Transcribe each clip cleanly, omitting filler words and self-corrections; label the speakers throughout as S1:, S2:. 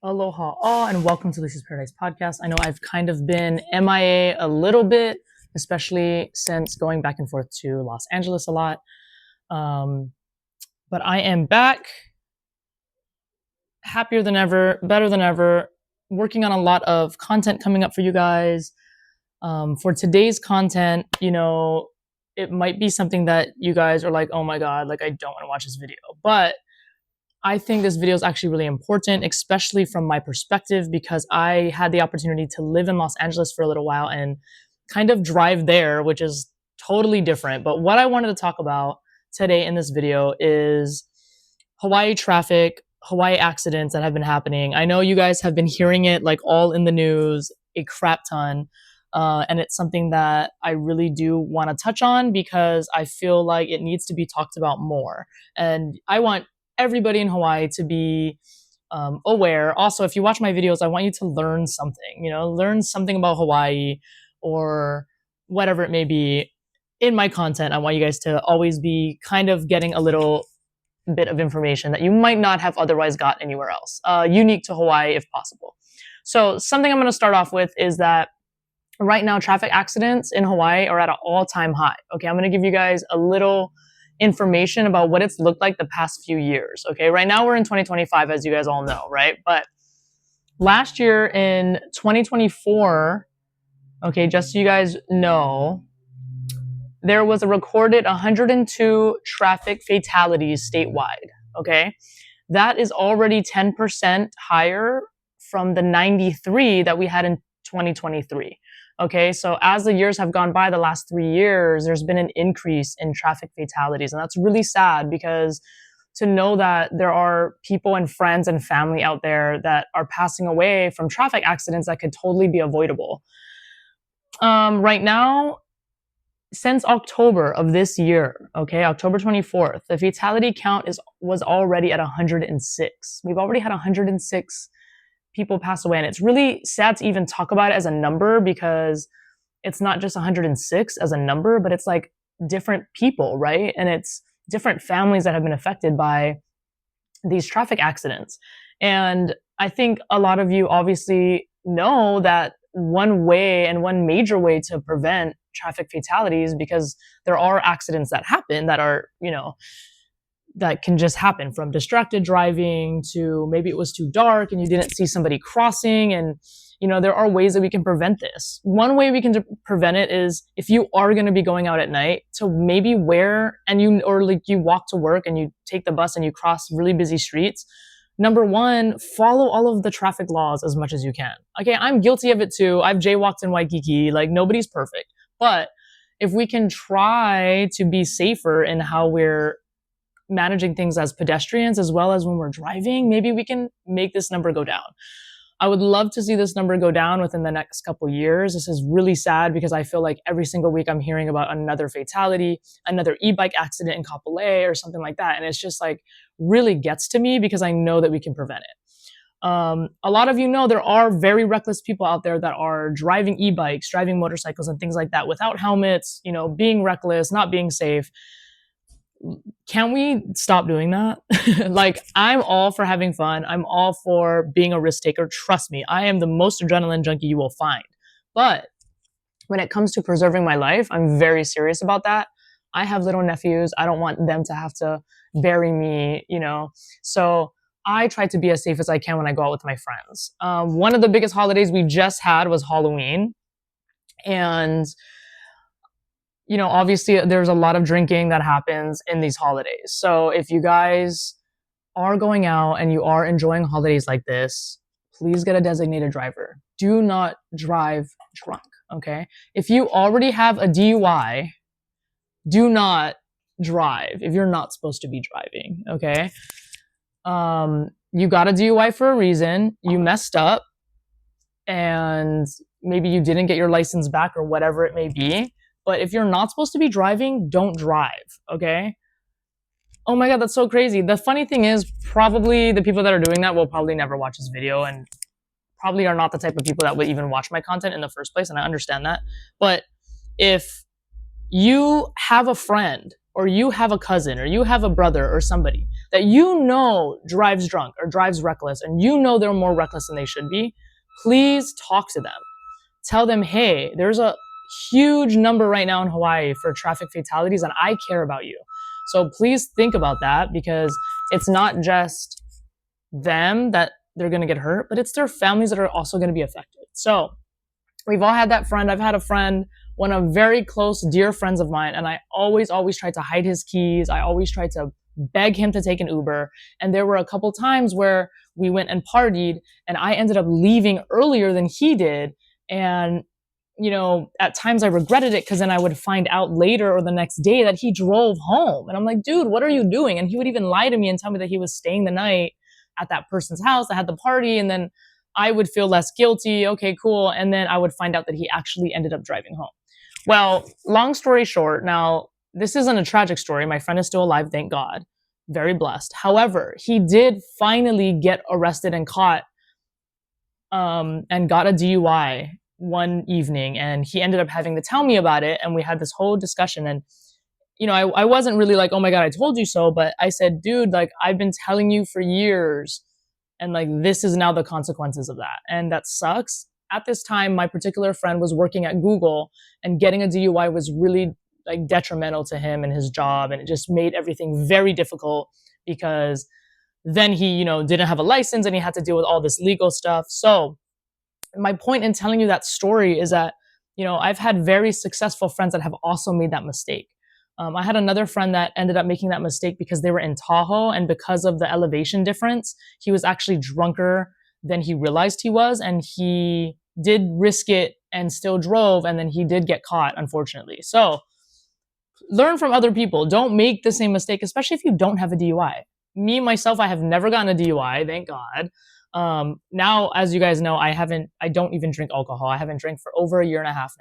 S1: Aloha all, and welcome to Lucy's Paradise podcast. I know I've kind of been MIA a little bit, especially since going back and forth to Los Angeles a lot. But I am back, happier than ever, better than ever, working on a lot of content coming up for you guys. For today's content, it might be something that you guys are like, oh my God, like I don't want to watch this video. But I think this video is actually really important, especially from my perspective, because I had the opportunity to live in Los Angeles for a little while and kind of drive there, which is totally different. But what I wanted to talk about today in this video is Hawaii traffic, Hawaii accidents that have been happening. I know you guys have been hearing it like all in the news, a crap ton. And it's something that I really do want to touch on because I feel like it needs to be talked about more. And I want everybody in Hawaii to be aware. Also, if you watch my videos, I want you to learn something, learn something about Hawaii or whatever it may be in my content. I want you guys to always be kind of getting a little bit of information that you might not have otherwise got anywhere else, unique to Hawaii if possible. So something I'm going to start off with is that right now, traffic accidents in Hawaii are at an all-time high. Okay, I'm going to give you guys a little information about what it's looked like the past few years. Okay, right now we're in 2025, as you guys all know, right? But last year in 2024, okay, just so you guys know, there was a recorded 102 traffic fatalities statewide. Okay, that is already 10% higher from the 93 that we had in 2023. Okay, so as the years have gone by, the last 3 years, there's been an increase in traffic fatalities. And that's really sad because to know that there are people and friends and family out there that are passing away from traffic accidents that could totally be avoidable. Right now, since October of this year, okay, October 24th, the fatality count was already at 106. We've already had 106 people pass away. And it's really sad to even talk about it as a number because it's not just 106 as a number, but it's like different people, right? And it's different families that have been affected by these traffic accidents. And I think a lot of you obviously know that one way and one major way to prevent traffic fatalities, because there are accidents that happen that are, that can just happen, from distracted driving to maybe it was too dark and you didn't see somebody crossing. And, there are ways that we can prevent this. One way we can prevent it is if you are going to be going out at night to maybe you walk to work and you take the bus and you cross really busy streets. Number one, follow all of the traffic laws as much as you can. Okay, I'm guilty of it too. I've jaywalked in Waikiki. Like, nobody's perfect. But if we can try to be safer in how we're managing things as pedestrians as well as when we're driving, maybe we can make this number go down. I would love to see this number go down within the next couple years. This is really sad because I feel like every single week I'm hearing about another fatality, another e-bike accident in Kapolei or something like that. And it's just like really gets to me because I know that we can prevent it. A lot of you know there are very reckless people out there that are driving e-bikes, driving motorcycles and things like that without helmets, being reckless, not being safe. Can we stop doing that? Like, I'm all for having fun. I'm all for being a risk taker. Trust me, I am the most adrenaline junkie you will find. But when it comes to preserving my life, I'm very serious about that. I have little nephews. I don't want them to have to bury me, So I try to be as safe as I can when I go out with my friends. One of the biggest holidays we just had was Halloween. And obviously there's a lot of drinking that happens in these holidays. So if you guys are going out and you are enjoying holidays like this, please get a designated driver. Do not drive drunk, okay? If you already have a DUI, do not drive if you're not supposed to be driving, okay? You got a DUI for a reason. You messed up and maybe you didn't get your license back or whatever it may be. But if you're not supposed to be driving, don't drive, okay? Oh my God, that's so crazy. The funny thing is, probably the people that are doing that will probably never watch this video and probably are not the type of people that would even watch my content in the first place, and I understand that. But if you have a friend or you have a cousin or you have a brother or somebody that you know drives drunk or drives reckless, and you know they're more reckless than they should be, please talk to them. Tell them, hey, there's a huge number right now in Hawaii for traffic fatalities, and I care about you. So please think about that, because it's not just them that they're going to get hurt, but it's their families that are also going to be affected. So we've all had that friend. I've had a friend, one of very close, dear friends of mine, and I always tried to hide his keys. I always tried to beg him to take an Uber. And there were a couple times where we went and partied, and I ended up leaving earlier than he did. And, you know, at times I regretted it, because then I would find out later or the next day that he drove home. And I'm like, dude, what are you doing? And he would even lie to me and tell me that he was staying the night at that person's house that had the party. And then I would feel less guilty. Okay, cool. And then I would find out that he actually ended up driving home. Well, long story short, now this isn't a tragic story. My friend is still alive, thank God. Very blessed. However, he did finally get arrested and caught, and got a DUI one evening, and he ended up having to tell me about it. And we had this whole discussion, and you know, I wasn't really like, oh my God, I told you so. But I said, dude, like, I've been telling you for years. And like, this is now the consequences of that. And that sucks. At this time, my particular friend was working at Google, and getting a DUI was really like detrimental to him and his job. And it just made everything very difficult, because then he, you know, didn't have a license and he had to deal with all this legal stuff. So my point in telling you that story is that, you know, I've had very successful friends that have also made that mistake. I had another friend that ended up making that mistake because they were in Tahoe, and because of the elevation difference, he was actually drunker than he realized he was, and he did risk it and still drove, and then he did get caught, unfortunately. So learn from other people. Don't make the same mistake, especially if you don't have a DUI. Me, myself, I have never gotten a DUI, thank God. Now, as you guys know, I don't even drink alcohol. I haven't drank for over a year and a half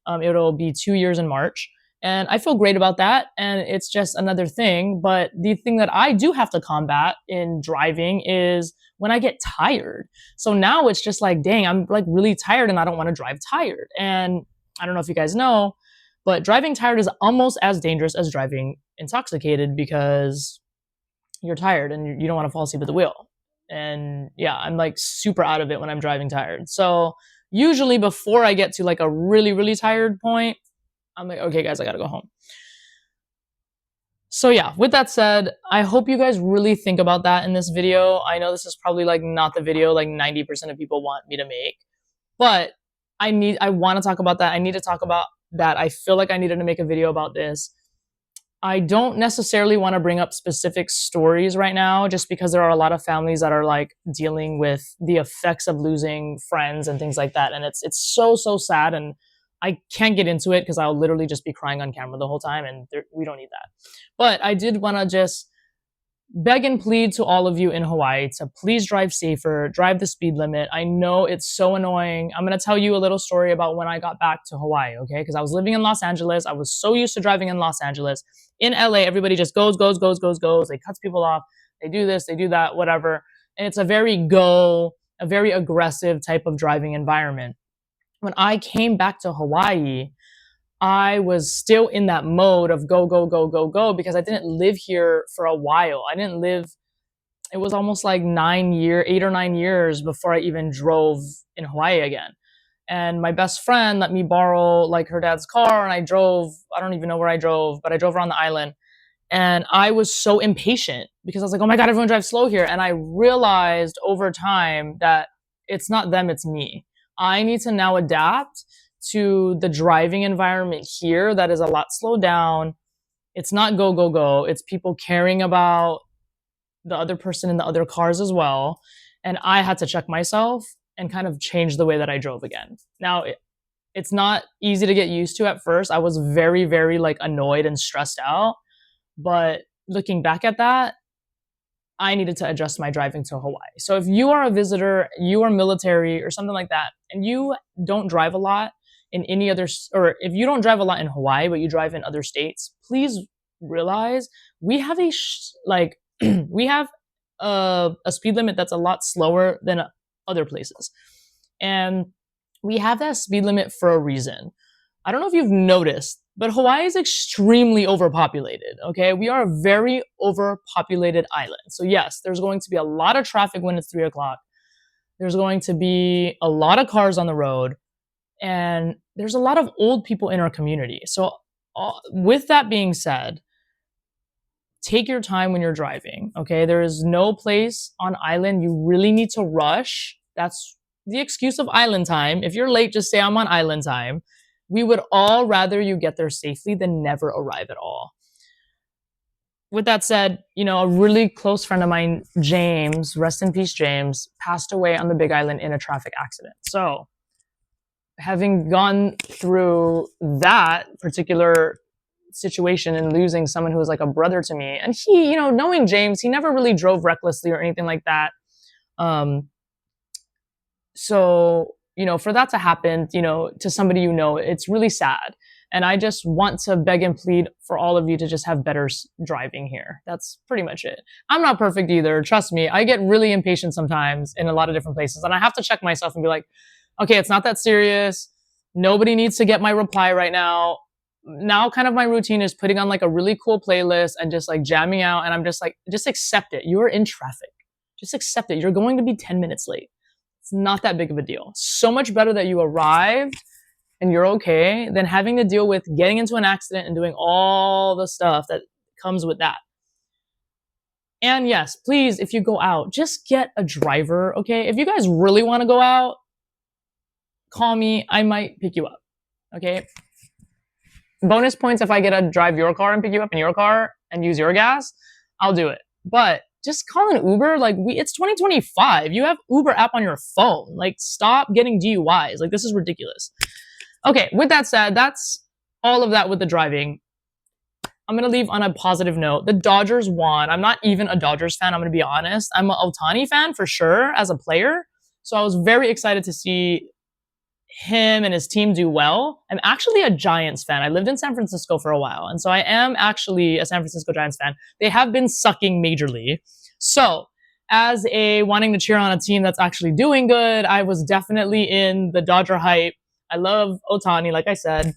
S1: now. It'll be 2 years in March. And I feel great about that. And it's just another thing. But the thing that I do have to combat in driving is when I get tired. So now it's just like, dang, I'm like really tired and I don't want to drive tired. And I don't know if you guys know, but driving tired is almost as dangerous as driving intoxicated, because you're tired and you don't want to fall asleep at the wheel. And yeah, I'm like super out of it when I'm driving tired. So usually before I get to like a really, really tired point, I'm like, okay, guys, I gotta go home. So yeah, with that said, I hope you guys really think about that in this video. I know this is probably like not the video like 90% of people want me to make, but I want to talk about that. I need to talk about that. I feel like I needed to make a video about this. I don't necessarily want to bring up specific stories right now, just because there are a lot of families that are like dealing with the effects of losing friends and things like that. And it's so sad, and I can't get into it because I'll literally just be crying on camera the whole time, and we don't need that. But I did want to just beg and plead to all of you in Hawaii to please drive safer, drive the speed limit. I know it's so annoying. I'm going to tell you a little story about when I got back to Hawaii, okay? Because I was living in Los Angeles. I was so used to driving in Los Angeles. In LA, everybody just goes. They cuts people off. They do this, they do that, whatever. And it's a very aggressive type of driving environment. When I came back to Hawaii, I was still in that mode of go, because I didn't live here for a while. It was almost like 8 or 9 years before I even drove in Hawaii again. And my best friend let me borrow like her dad's car, and I don't even know where I drove, but I drove around the island. And I was so impatient because I was like, oh my God, everyone drives slow here. And I realized over time that it's not them, it's me. I need to now adapt to the driving environment here that is a lot slowed down. It's not go. It's people caring about the other person in the other cars as well. And I had to check myself and kind of change the way that I drove again. Now, it's not easy to get used to at first. I was very, very like annoyed and stressed out. But looking back at that, I needed to adjust my driving to Hawaii. So if you are a visitor, you are military or something like that, and you don't drive a lot in any other, or if you don't drive a lot in Hawaii, but you drive in other states, please realize we have we have a speed limit that's a lot slower than other places. And we have that speed limit for a reason. I don't know if you've noticed, but Hawaii is extremely overpopulated. Okay, we are a very overpopulated island. So yes, there's going to be a lot of traffic when it's 3 o'clock. There's going to be a lot of cars on the road, and there's a lot of old people in our community. So, with that being said, take your time when you're driving. Okay, there is no place on island you really need to rush. That's the excuse of island time. If you're late, just say I'm on island time. We would all rather you get there safely than never arrive at all. With that said, a really close friend of mine, James, rest in peace, James, passed away on the Big Island in a traffic accident. So, having gone through that particular situation and losing someone who was like a brother to me, and he, knowing James, he never really drove recklessly or anything like that. So, for that to happen, to somebody it's really sad. And I just want to beg and plead for all of you to just have better driving here. That's pretty much it. I'm not perfect either. Trust me. I get really impatient sometimes in a lot of different places. And I have to check myself and be like, okay, it's not that serious. Nobody needs to get my reply right now. Now kind of my routine is putting on like a really cool playlist and just like jamming out. And I'm just like, just accept it. You're in traffic. Just accept it. You're going to be 10 minutes late. It's not that big of a deal. So much better that you arrived and you're okay than having to deal with getting into an accident and doing all the stuff that comes with that. And yes, please, if you go out, just get a driver, okay? If you guys really want to go out, call me. I might pick you up, okay? Bonus points if I get to drive your car and pick you up in your car and use your gas, I'll do it. But just call an Uber. Like, it's 2025. You have Uber app on your phone. Like, stop getting DUIs. Like, this is ridiculous. Okay, with that said, that's all of that with the driving. I'm going to leave on a positive note. The Dodgers won. I'm not even a Dodgers fan, I'm going to be honest. I'm an Ohtani fan for sure as a player. So I was very excited to see him and his team do well. I'm actually a Giants fan. I lived in San Francisco for a while. And so I am actually a San Francisco Giants fan. They have been sucking majorly. So as wanting to cheer on a team that's actually doing good, I was definitely in the Dodger hype. I love Ohtani, like I said.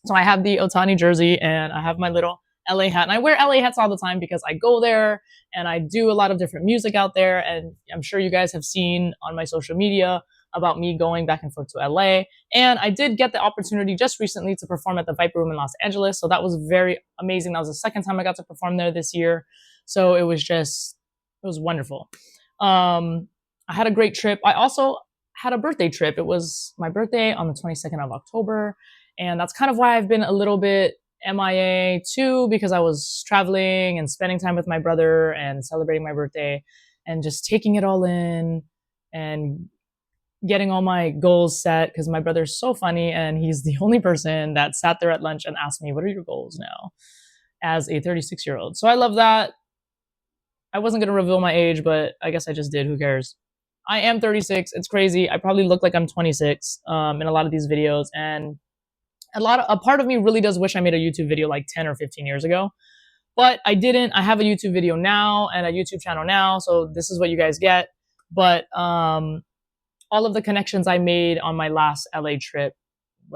S1: So I have the Ohtani jersey and I have my little LA hat. And I wear LA hats all the time because I go there and I do a lot of different music out there. And I'm sure you guys have seen on my social media about me going back and forth to LA. And I did get the opportunity just recently to perform at the Viper Room in Los Angeles. So that was very amazing. That was the second time I got to perform there this year. So it was wonderful. I had a great trip. I also had a birthday trip. It was my birthday on the 22nd of October. And that's kind of why I've been a little bit MIA too, because I was traveling and spending time with my brother and celebrating my birthday and just taking it all in and getting all my goals set, because my brother's so funny and he's the only person that sat there at lunch and asked me, what are your goals now as a 36-year-old? So I love that. I wasn't going to reveal my age, but I guess I just did. Who cares? I am 36. It's crazy. I probably look like I'm 26 in a lot of these videos. And a part of me really does wish I made a YouTube video like 10 or 15 years ago, but I didn't. I have a YouTube video now and a YouTube channel now. So this is what you guys get. But all of the connections I made on my last LA trip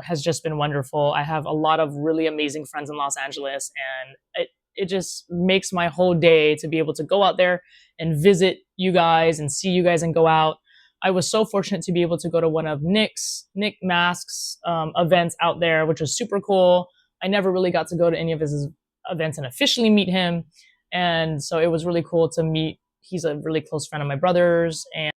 S1: has just been wonderful. I have a lot of really amazing friends in Los Angeles, and it just makes my whole day to be able to go out there and visit you guys and see you guys and go out. I was so fortunate to be able to go to one of Nick Mask's events out there, which was super cool. I never really got to go to any of his events and officially meet him. And so it was really cool to meet. He's a really close friend of my brother's. And